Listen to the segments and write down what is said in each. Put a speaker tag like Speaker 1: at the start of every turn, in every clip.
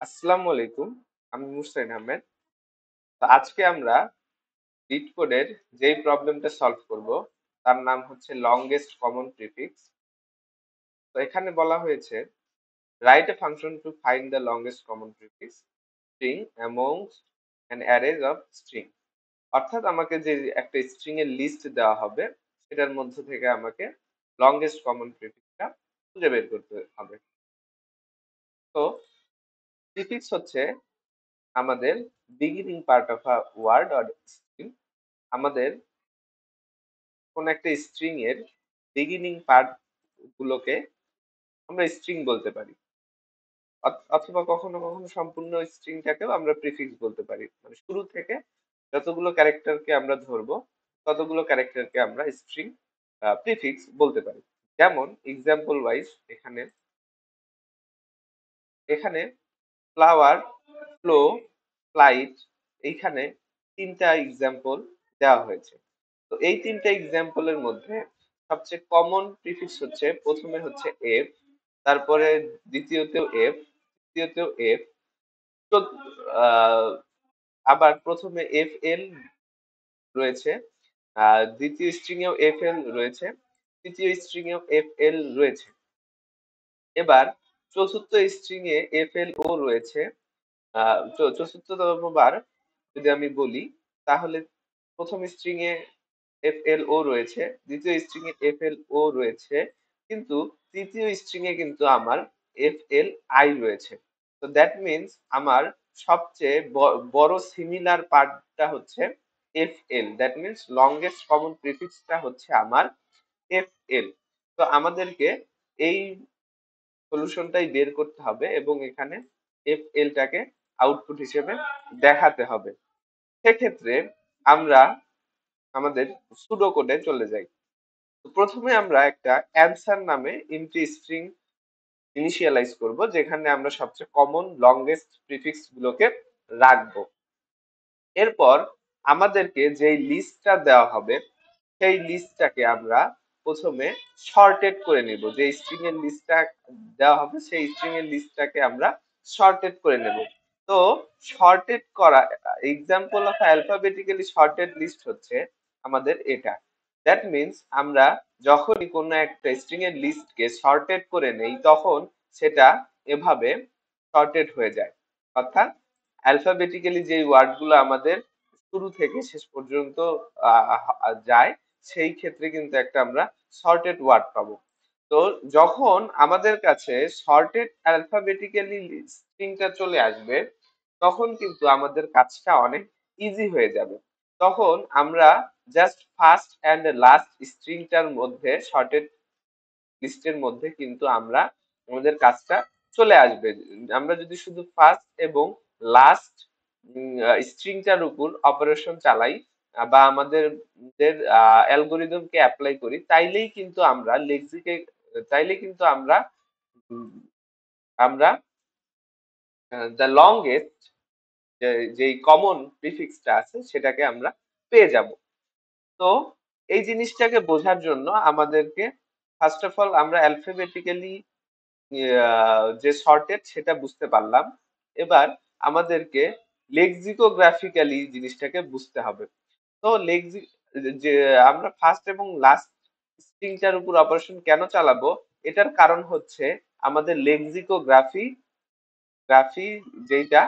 Speaker 1: আসসালামু আলাইকুম। আমি মুহসিন আহমেদ। তো আজকে আমরা লিড কোডের যেই প্রবলেমটা সলভ করব তার নাম হচ্ছে লংগেস্ট কমন প্রিফিক্স। তো এখানে বলা হয়েছে write a function to find the longest common prefix string amongst an অ্যারেজ of string. অর্থাৎ আমাকে যে একটা স্ট্রিং এর লিস্ট দেওয়া হবে সেটার মধ্যে থেকে আমাকে লংগেস্ট কমন প্রিফিক্সটা খুঁজে বের করতে হবে। তো প্রিফিক্স হচ্ছে আমাদের beginning part of a word or string. আমাদের কোন একটা স্ট্রিং এর বিগিনিং পার্ট গুলোকে আমরা স্ট্রিং বলতে পারি, অথবা কখনো কখনো সম্পূর্ণ স্ট্রিংটাকেও আমরা প্রিফিক্স বলতে পারি। মানে শুরু থেকে যতগুলো ক্যারেক্টারকে আমরা ধরবো ততগুলো ক্যারেক্টারকে আমরা স্ট্রিং প্রিফিক্স বলতে পারি। যেমন এক্সাম্পল ওয়াইজ এখানে এখানে ফ্লাওয়ার, ফ্লো, ফ্লাইট, এইখানে তিনটা এক্সাম্পল দেওয়া হয়েছে। তো এই তিনটা এক্সাম্পলের মধ্যে সবচেয়ে কমন প্রিফিক্স হচ্ছে প্রথমে হচ্ছে এফ, তারপরে দ্বিতীয়তেও এফ, তৃতীয়তেও এফ। তো আহ, আবার প্রথমে এফ এল রয়েছে, দ্বিতীয় স্ট্রিং এও এফ এল রয়েছে, তৃতীয় স্ট্রিং এও এফ এল রয়েছে। এবার চতুর্থ স্ট্রিং এ এফ এল ও রয়েছে। চতুর্থতম বার যদি আমি বলি তাহলে প্রথম স্ট্রিং এ এফ এল ও রয়েছে, দ্বিতীয় স্ট্রিং এ এফ এল ও রয়েছে, কিন্তু তৃতীয় স্ট্রিং এ কিন্তু আমার এফ এল আই রয়েছে। তো দ্যাট মিনস আমার সবচেয়ে বড় সিমিলার পার্টটা হচ্ছে F L. That means longest common প্রিফিক্সটা হচ্ছে আমার এফ এল। তো আমাদেরকে এই সলিউশনটাই বের করতে হবে এবং এখানে এফ এলটাকে আউটপুট হিসেবে দেখাতে হবে। সেক্ষেত্রে আমরা আমাদের সুডো কোডে চলে যাই। তো প্রথমে আমরা একটা অ্যানসার নামে ইন্টি স্ট্রিং ইনিশিয়ালাইজ করব, যেখানে আমরা সবচেয়ে কমন লংগেস্ট প্রিফিক্স গুলোকে রাখবো। এরপর আমাদেরকে যেই লিস্টটা দেওয়া হবে সেই লিস্টটাকে আমরা প্রথমে শর্টেড করে নিব। যে স্ট্রিং এর লিস্টটা দেওয়া হবে সেই স্ট্রিং এর লিস্টটাকে আমরা শর্টেড করে নেব। তো শর্টেড করা example of alphabetically sorted list হচ্ছে আমাদের এটা। দ্যাট মিনস আমরা যখনই কোনো একটা স্ট্রিং এর লিস্টকে শর্টেড করে নেই তখন সেটা এভাবে শর্টেড হয়ে যায়। অর্থাৎ অ্যালফাবেটিক্যালি যে ওয়ার্ডগুলো আমাদের শুরু থেকে শেষ পর্যন্ত যায় সেই ক্ষেত্রে কিন্তু একটা আমরা শর্টেড ওয়ার্ড পাবো। তো যখন আমাদের কাছে শর্টেড অ্যালফাবেটিক্যালি স্ট্রিংটা চলে আসবে তখন কিন্তু আমাদের কাজটা অনেক ইজি হয়ে যাবে। তখন আমরা জাস্ট ফার্স্ট অ্যান্ড লাস্ট স্ট্রিংটার মধ্যে শর্টেড লিস্টের মধ্যে কিন্তু আমরা আমাদের কাজটা চলে আসবে। আমরা যদি শুধু ফার্স্ট এবং লাস্ট স্ট্রিংটার উপর অপারেশন চালাই বা আমাদের অ্যালগোরিদমকে অ্যাপ্লাই করি তাইলেই কিন্তু আমরা লেক্সিকে তাইলে কিন্তু আমরা উম, আমরা দ্য লংগেস্ট যেই কমন প্রিফিক্সটা আছে সেটাকে আমরা পেয়ে যাব। তো এই জিনিসটাকে বোঝার জন্য আমাদেরকে ফার্স্ট অফ অল আমরা অ্যালফাবেটিক্যালি যে শর্টেড সেটা বুঝতে পারলাম। এবার আমাদেরকে লেক্সিকোগ্রাফিক্যালি জিনিসটাকে বুঝতে হবে। তো যে আমরা ফার্স্ট এবং লাস্ট স্ট্রিংটার উপর অপারেশন কেন চালাবো, এটার কারণ হচ্ছে আমাদের গ্রাফি যেইটা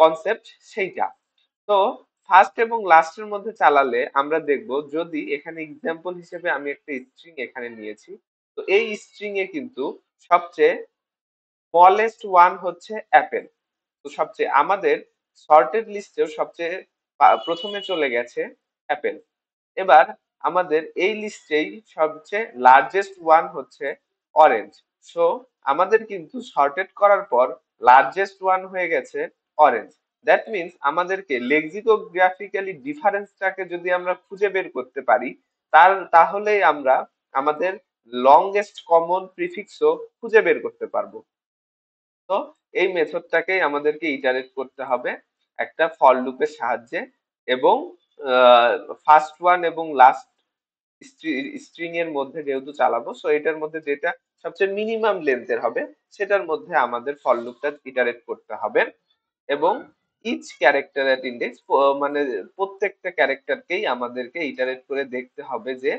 Speaker 1: কনসেপ্ট সেইটা। তো ফার্স্ট এবং লাস্টের মধ্যে চালালে আমরা দেখব, যদি এখানে এক্সাম্পল হিসেবে আমি একটা স্ট্রিং এখানে নিয়েছি, তো এই স্ট্রিং এ কিন্তু সবচেয়ে স্মলেস্ট ওয়ান হচ্ছে অ্যাপেল। তো সবচেয়ে আমাদের সর্টেড লিস্টেও সবচেয়ে প্রথমে চলে গেছে অ্যাপেল। এবার আমাদের এই লিস্টেই সবচেয়ে লার্জেস্ট ওয়ান হচ্ছে অরেঞ্জ। সো আমাদের কিন্তু সর্টেড করার পর লার্জেস্ট ওয়ান হয়ে গেছে অরেঞ্জ। দ্যাট মিনস আমাদেরকে লেক্সিকোগ্রাফিক্যালি ডিফারেন্সটাকে যদি আমরা খুঁজে বের করতে পারি তাহলেই আমরা আমাদের লংগেস্ট কমন প্রিফিক্সও খুঁজে বের করতে পারবো। তো এই মেথডটাকেই আমাদেরকে ইটারেট করতে হবে একটা ফর লুপের সাহায্যে। এবং ফার্স্ট ওয়ান এবং লাস্ট স্ট্রিং এর মধ্যে যেহেতু চালাবো, সো এটার মধ্যে যেটা সবচেয়ে মিনিমাম লেন্থের হবে, সেটার মধ্যে আমাদের ফর লুপটা ইটারেট করতে হবে। এবং ইচ ক্যারেক্টার এট ইন্ডেক্স, মানে প্রত্যেকটা ক্যারেক্টারকেই আমাদেরকে ইটারেট করে দেখতে হবে যে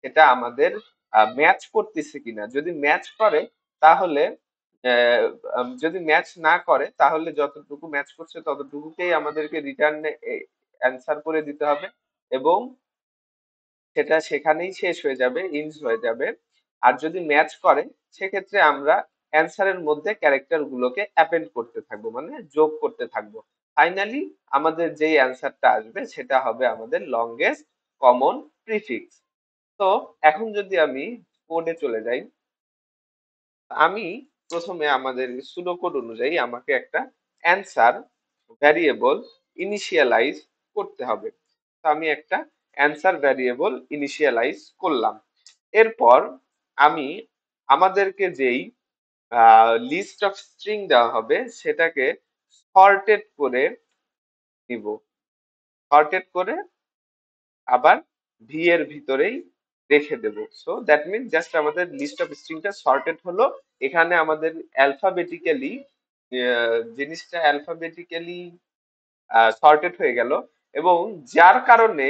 Speaker 1: এটা আমাদের ম্যাচ করতেছে কিনা। যদি ম্যাচ করে তাহলে, যদি ম্যাচ না করে তাহলে যতটুকু ম্যাচ করছে ততটুকুকেই আমাদেরকে রিটার্ন অ্যান্সার করে দিতে হবে, এবং সেটা সেখানেই শেষ হয়ে যাবে, ইন্ড হয়ে যাবে। আর যদি ম্যাচ করে সেক্ষেত্রে আমরা অ্যান্সারের মধ্যে ক্যারেক্টার গুলোকে অ্যাপেন্ড করতে থাকবো, মানে যোগ করতে থাকবো। ফাইনালি আমাদের যেই অ্যান্সারটা আসবে সেটা হবে আমাদের লংগেস্ট কমন প্রিফিক্স। তো এখন যদি আমি কোডে চলে যাই, আমি প্রথমে আমাদের সুডো কোড অনুযায়ী আমাকে একটা অ্যান্সার ভ্যারিয়েবল ইনিশিয়ালাইজ করতে হবে। তো আমি একটা অ্যান্সার ভ্যারিয়েবল ইনিশিয়ালাইজ করলাম। এরপর আমি আমাদেরকে যেই লিস্ট অফ স্ট্রিং দেওয়া হবে সেটাকে সর্টেড করে নিব, সর্টেড করে আবার ভি এর ভিতরেই রেখে দেব। সো দ্যাট মিন জাস্ট আমাদের লিস্ট অফ স্ট্রিংটা সর্টেড হলো। এখানে আমাদের অ্যালফাবেটিক্যালি জিনিসটা অ্যালফাবেটিক্যালি সর্টেড হয়ে গেল, এবং যার কারণে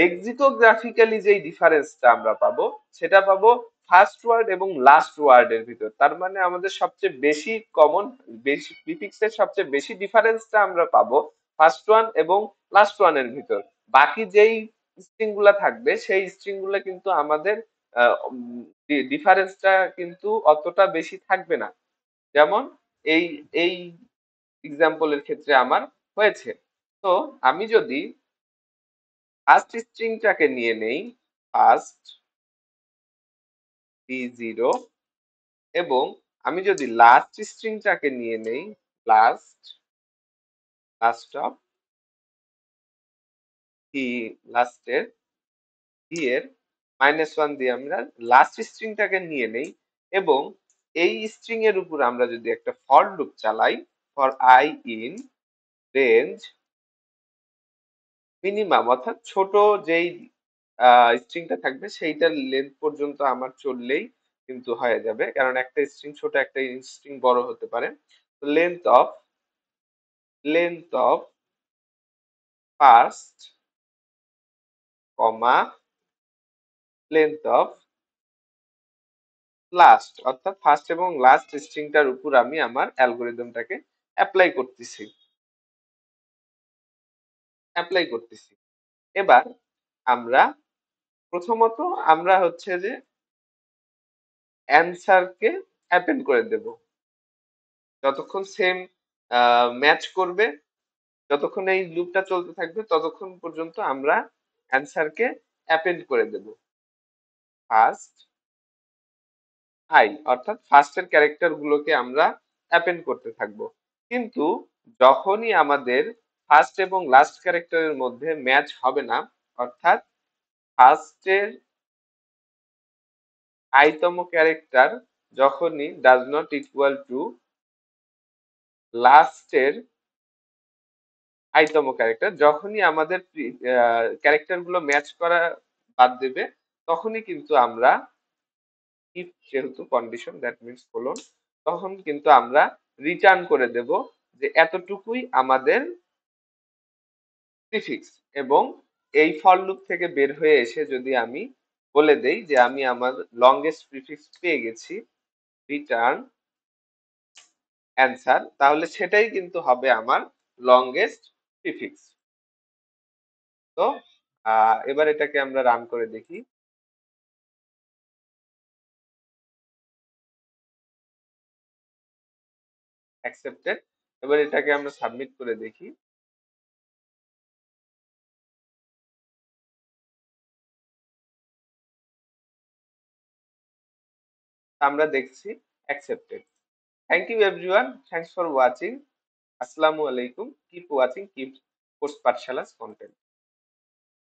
Speaker 1: লেক্সিকোগ্রাফিক্যালি যেই ডিফারেন্সটা আমরা পাবো সেটা পাবো ফার্স্ট ওয়ার্ড এবং লাস্ট ওয়ার্ডের ভিতর। তার মানে আমাদের সবচেয়ে বেশি কমন, বেশি প্রিফিক্সের সবচেয়ে বেশি ডিফারেন্সটা আমরা পাবো ফার্স্ট ওয়ান এবং লাস্ট ওয়ানের ভিতর। বাকি যেই স্ট্রিং গুলা থাকবে সেই স্ট্রিং গুলা কিন্তু আমাদের ডিফারেন্সটা কিন্তু অতটা বেশি থাকবে না, যেমন এই এই এক্সাম্পলের ক্ষেত্রে আমার হয়েছে। তো আমি যদি ফার্স্ট স্ট্রিংটাকে নিয়ে নেই, ফার্স্ট P0, এবং আমি যদি লাস্ট স্ট্রিংটাকে নিয়ে নেই, লাস্ট, লাস্ট অফ কি, লাস্টের ভি এর -1 দিয়ে আমরা লাস্ট স্ট্রিংটাকে নিয়ে নেই, এবং এই স্ট্রিং এর উপর আমরা যদি একটা ফর লুপ চালাই, for I in range minimum, অর্থাৎ ছোট যেই স্ট্রিংটা থাকবে সেইটার লেন্থ পর্যন্ত আমার চললেই কিন্তু হয়ে যাবে, কারণ একটা স্ট্রিং ছোট একটা স্ট্রিং বড় হতে পারে। Length of, length of first comma length of last, অর্থাৎ ফার্স্ট এবং লাস্ট স্ট্রিংটার উপর আমি আমার অ্যালগোরিদমটাকে অ্যাপ্লাই করতেছি, অ্যাপ্লাই করতেছি। এবার আমরা প্রথমত আমরা হচ্ছে যে অ্যান্সারকে অ্যাপেন্ড করে দেব, যতক্ষণ সেম ম্যাচ করবে, যতক্ষণ এই লুপটা চলতে থাকবে ততক্ষণ পর্যন্ত আমরা অ্যান্সারকে অ্যাপেন্ড করে দেব ফার্স্ট আই, অর্থাৎ ফার্স্টের ক্যারেক্টার গুলোকে আমরা অ্যাপেন্ড করতে থাকবো। কিন্তু যখনই আমাদের ফার্স্ট এবং লাস্ট ক্যারেক্টারের মধ্যে ম্যাচ হবে না, অর্থাৎ ফার্স্টের আইতম ক্যারেক্টার যখনই ডাজ নট ইকুয়াল টু লাস্টের আইতম ক্যারেক্টার, যখনই আমাদের ক্যারেক্টার গুলো ম্যাচ করা বাদ দেবে, তখনই কিন্তু আমরা, ইফ যেহেতু কন্ডিশন দ্যাট মিনস কোলন, তখন কিন্তু আমরা রিটার্ন করে দেব যে এতটুকুই আমাদের প্রিফিক্স। এবং এই ফর লুপ থেকে বের হয়ে এসে যদি আমি বলে দেই যে আমি আমার লংগেস্ট প্রিফিক্স পেয়ে গেছি, রিটার্ন অ্যান্সার, তাহলে সেটাই কিন্তু হবে আমার লংগেস্ট প্রিফিক্স। তো এবার এটাকে আমরা রান করে দেখি। অ্যাকসেপ্টেড। এবার এটাকে আমরা সাবমিট করে দেখি। আমরা দেখছি accepted. Thank you everyone, thanks for watching. আসসালামু আলাইকুম, keep watching, keep course Pathshala's content.